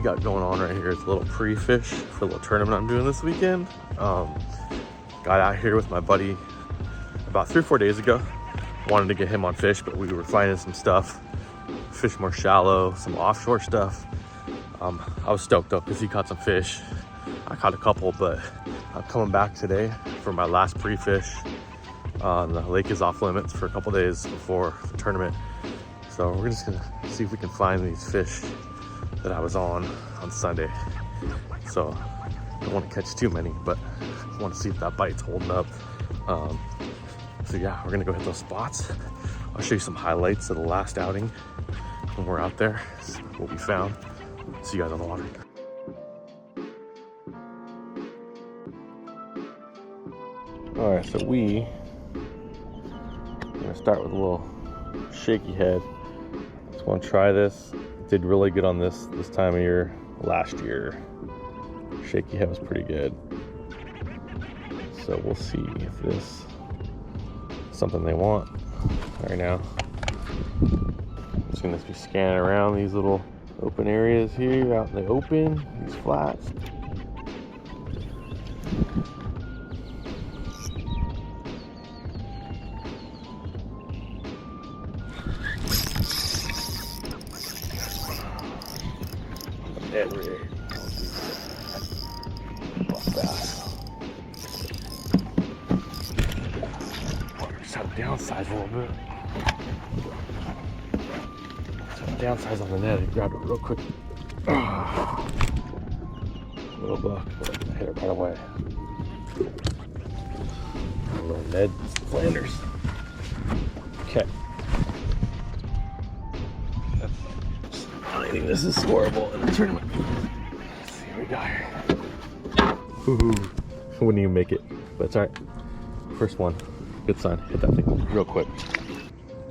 we got going on right here is a little pre-fish for a little tournament I'm doing this weekend. Got out here with my buddy about 3 or 4 days ago. Wanted to get him on fish, but we were finding some stuff, fish more shallow, some offshore stuff. I was stoked though because he caught some fish. I caught a couple, but I'm coming back today for my last pre-fish. The lake is off limits for a couple days before the tournament. So we're just gonna see if we can find these fish that I was on Sunday. So I don't want to catch too many, but I want to see if that bite's holding up. So yeah, we're gonna go hit those spots. I'll show you some highlights of the last outing when we're out there, what we found. See you guys on the water. All right, so we're gonna start with a little shaky head. Just want to try this. Did really good on this time of year last year. Shaky head was pretty good. So we'll see if this is something they want right now. I'm just gonna be scanning around these little open areas here out in the open, these flats. Dead rig. Bass. Just have to downsize a little bit. Just have to downsize on the net and grab it real quick. Little buck, but I hit it right away. Little Ned Flanders. Okay. I think this is scoreable in the tournament. Let's see what we got here. Wouldn't even make it, but it's all right. First one, good sign. Hit that thing real quick.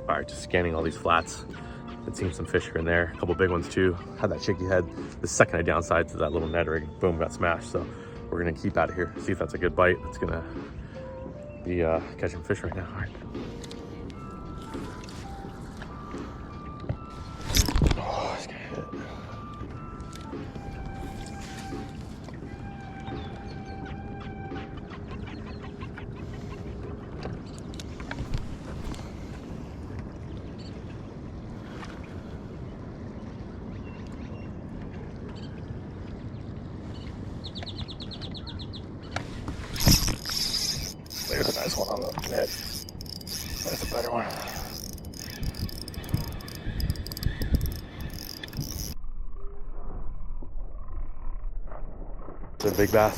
All right, just scanning all these flats. Been seeing some fish here and there, a couple big ones too. Had that shaky head. The second I downside to that little Ned rig, boom, got smashed. So we're gonna keep out of here, see if that's a good bite. That's gonna be catching fish right now. All right. There's a nice one on the net. That's a better one. It's a big bass.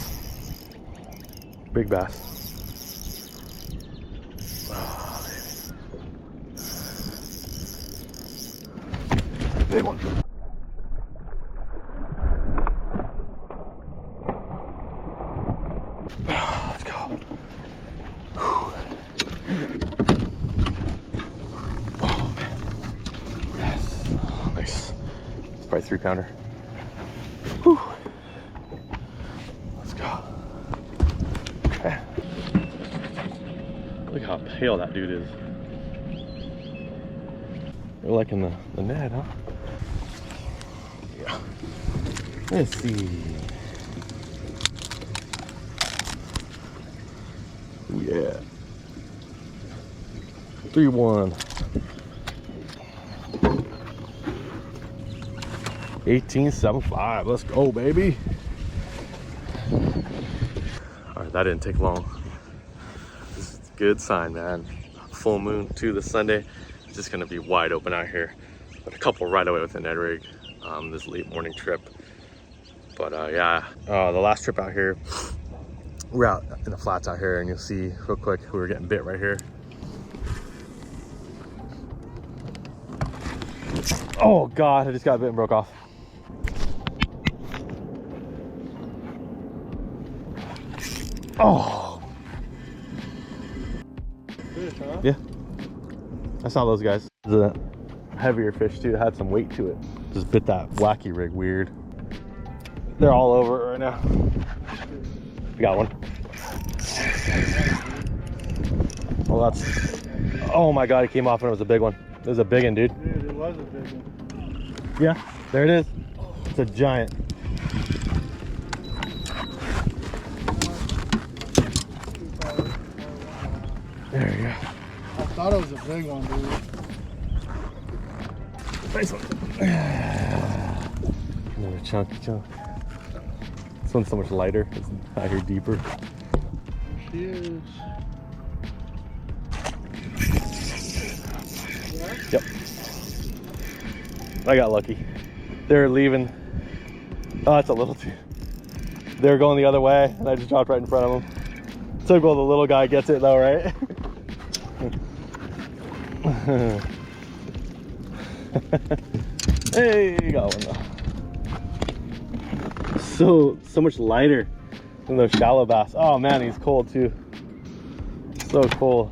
Big bass. Oh, big one. Let's go. Oh man. Yes. Nice. It's probably 3-pounder. Whew. Let's go. Okay. Look how pale that dude is. They're liking the net, huh? Yeah. Let's see. Yeah. 3-1. 18.75. Let's go, baby. All right, that didn't take long. This is a good sign, man. Full moon too this Sunday. It's just gonna be wide open out here. But a couple right away with the Ned rig. This late morning trip. But yeah, the last trip out here, we're out in the flats out here, and you'll see real quick we were getting bit right here. Oh God, I just got bit and broke off. Oh. Fish, huh? Yeah. I saw those guys. The heavier fish too, it had some weight to it. Just bit that wacky rig weird. They're all over it right now. We got one. Well, that's, oh my God, it came off and it was a big one. It was a big one, dude. Dude, it was a big one. Yeah, there it is. It's a giant. There you go. I thought it was a big one, dude. Nice one. Another chunky chunk. This one's so much lighter. It's out here deeper. She is. Yep. I got lucky. They're leaving. Oh, that's a little too. They're going the other way, and I just dropped right in front of them. Typical, the little guy gets it though, right? Hey, you got one though. So much lighter than those shallow bass. Oh man, he's cold too. So cold.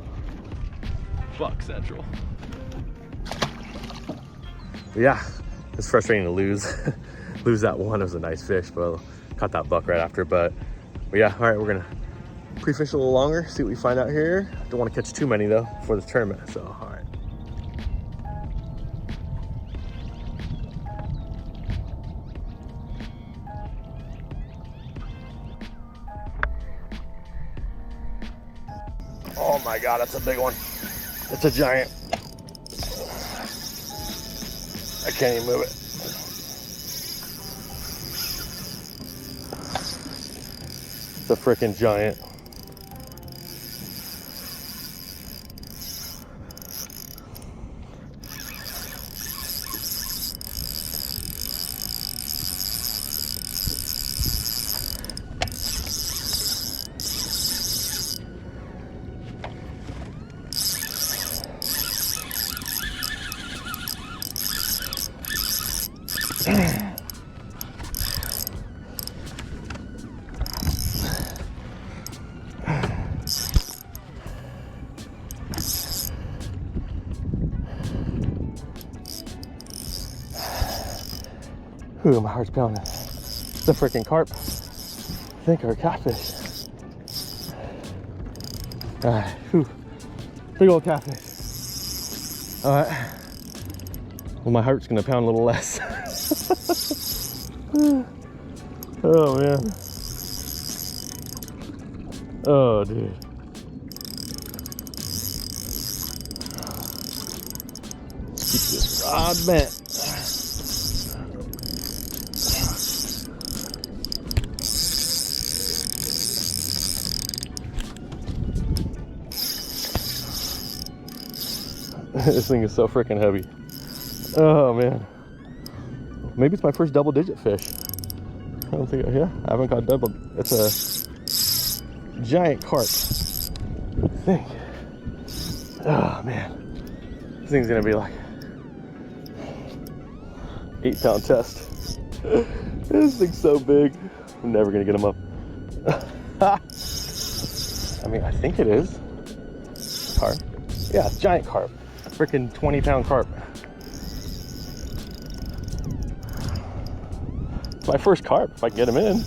Fuck Central. But yeah, it's frustrating to lose that one. It was a nice fish, but caught that buck right after. But yeah, all right, we're gonna pre-fish a little longer, see what we find out here. Don't want to catch too many though for this tournament, so all right. Oh my God, that's a big one. It's a giant. I can't even move it. It's a freaking giant. Ooh, my heart's pounding. It's a freaking carp. I think, or a catfish. Alright, whew. Big old catfish. Alright. Well, my heart's gonna pound a little less. Oh man. Oh dude. Keep this rod bent. This thing is so freaking heavy. Oh man. Maybe it's my first double-digit fish. I don't think, yeah, I haven't got double. It's a giant carp, I think. Oh man. This thing's gonna be like 8-pound test. This thing's so big. I'm never gonna get him up. I mean, I think it is. Carp. Yeah, it's giant carp. Freaking 20-pound carp. It's my first carp, if I can get him in.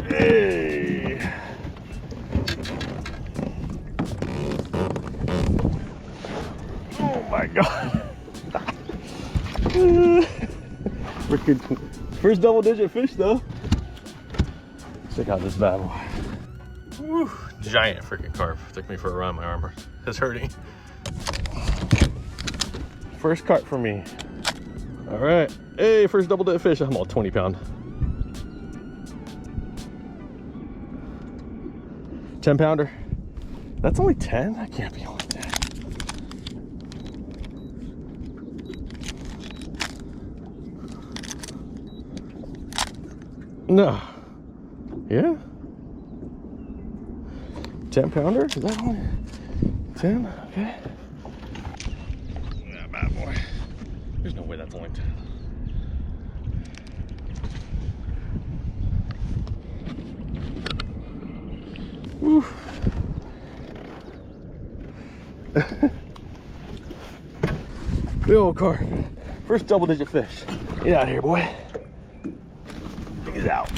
Hey. Oh my God. Freaking first double-digit fish though. Check out this bad boy. Woo. Giant freaking carp. Took me for a run. My arm is hurting. First carp for me. All right. Hey, first double-digit fish. I'm all 20-pound. 10-pounder. That's only 10? That can't be only 10. No. Yeah? 10-pounder? Is that only 10? Okay. Yeah, bad boy. There's no way that's only 10. Woo. Big old carp. First double-digit fish. Get out of here, boy. Get out.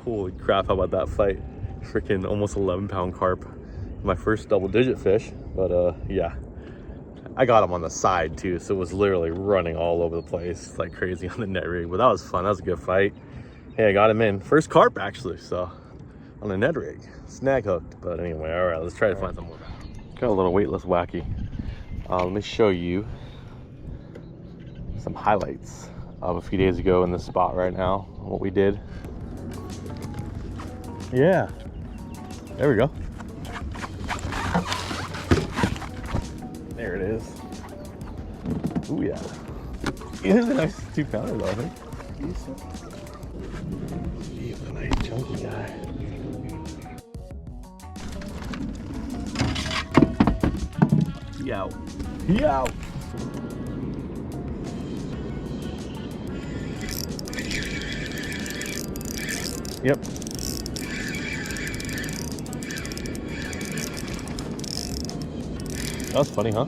Holy crap, how about that fight? Freaking almost 11-pound carp. My first double-digit fish, but yeah. I got him on the side too, so it was literally running all over the place like crazy on the net rig, but that was fun. That was a good fight. Hey, I got him in. First carp actually, so on the net rig. Snag hooked, but anyway, all right, let's try to find some more. Got a little weightless wacky. Let me show you some highlights of a few days ago in this spot right now, what we did. Yeah, there we go. There it is. Ooh, yeah. It is a nice 2-pounder though, I think. He's a nice chunky guy. He out. He out. Yep. That was funny, huh?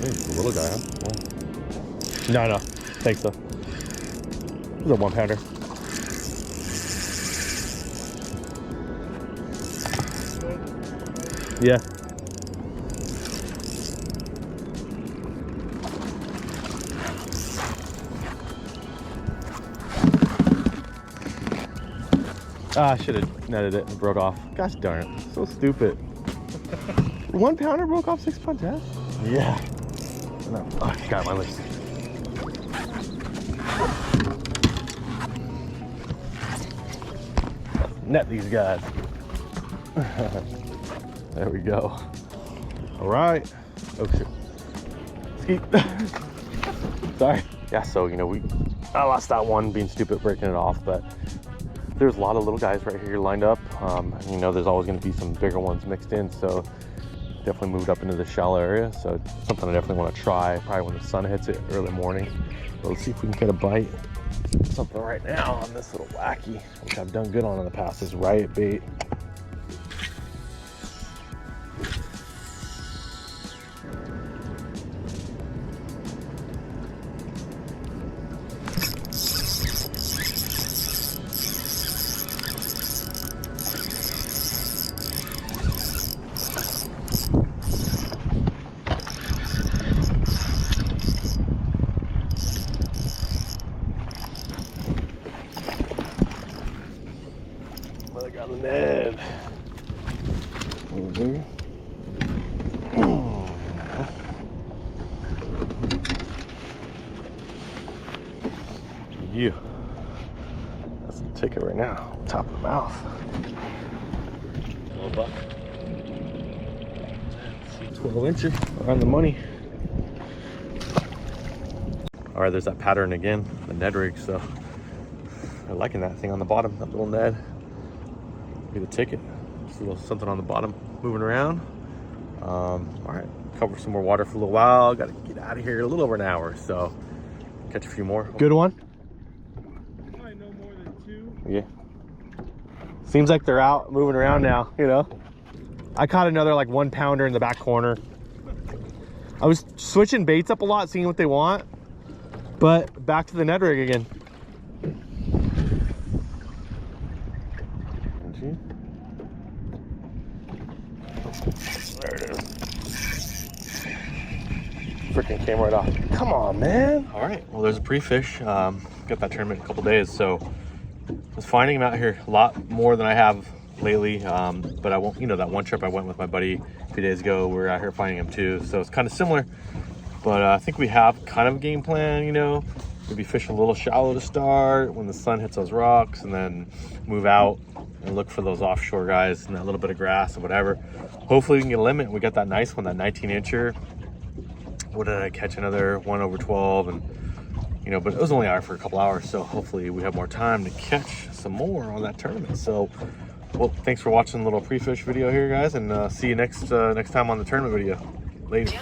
It's a little guy, huh? Oh. No, thanks though. This is a 1-pounder. Yeah. Ah, I should have netted it and broke off. Gosh darn it. So stupid. 1-pounder broke off 6-pound test? Yeah. No. Oh, I got my legs. Net these guys. There we go. All right. Oh shit. Skeet. Sorry. Yeah, so you know, I lost that one being stupid breaking it off, but there's a lot of little guys right here lined up. You know, there's always going to be some bigger ones mixed in, so definitely moved up into the shallow area. So it's something I definitely want to try, probably when the sun hits it early morning. But let's see if we can get a bite. Something right now on this little wacky, which I've done good on in the past, is riot bait. Got the net. Yeah. That's the ticket right now. Top of the mouth. Little buck. 12-incher around the money. All right, there's that pattern again, the Ned rig. So I'm liking that thing on the bottom, that little Ned. Get a ticket, just a little something on the bottom moving around. All right, cover some more water for a little while. Got to get out of here a little over an hour, so catch a few more. Good one. Probably no more than 2. Yeah. Seems like they're out moving around now, you know. I caught another like 1-pounder in the back corner. I was switching baits up a lot, seeing what they want, but back to the Ned rig again. There it is. Freaking came right off. Come on, man. All right, well, there's a pre-fish. Got that tournament in a couple days, so I was finding him out here a lot more than I have lately. But I won't, you know, that one trip I went with my buddy a few days ago, we were out here finding him too, so it's kind of similar. But I think we have kind of a game plan, you know. Maybe fish a little shallow to start when the sun hits those rocks, and then move out and look for those offshore guys and that little bit of grass or whatever. Hopefully we can get a limit. We got that nice one, that 19-incher. What did I catch? Another 1/12, and you know, but it was only out for a couple hours, so hopefully we have more time to catch some more on that tournament. So, well, thanks for watching the little pre-fish video here, guys, and see you next time on the tournament video. Later.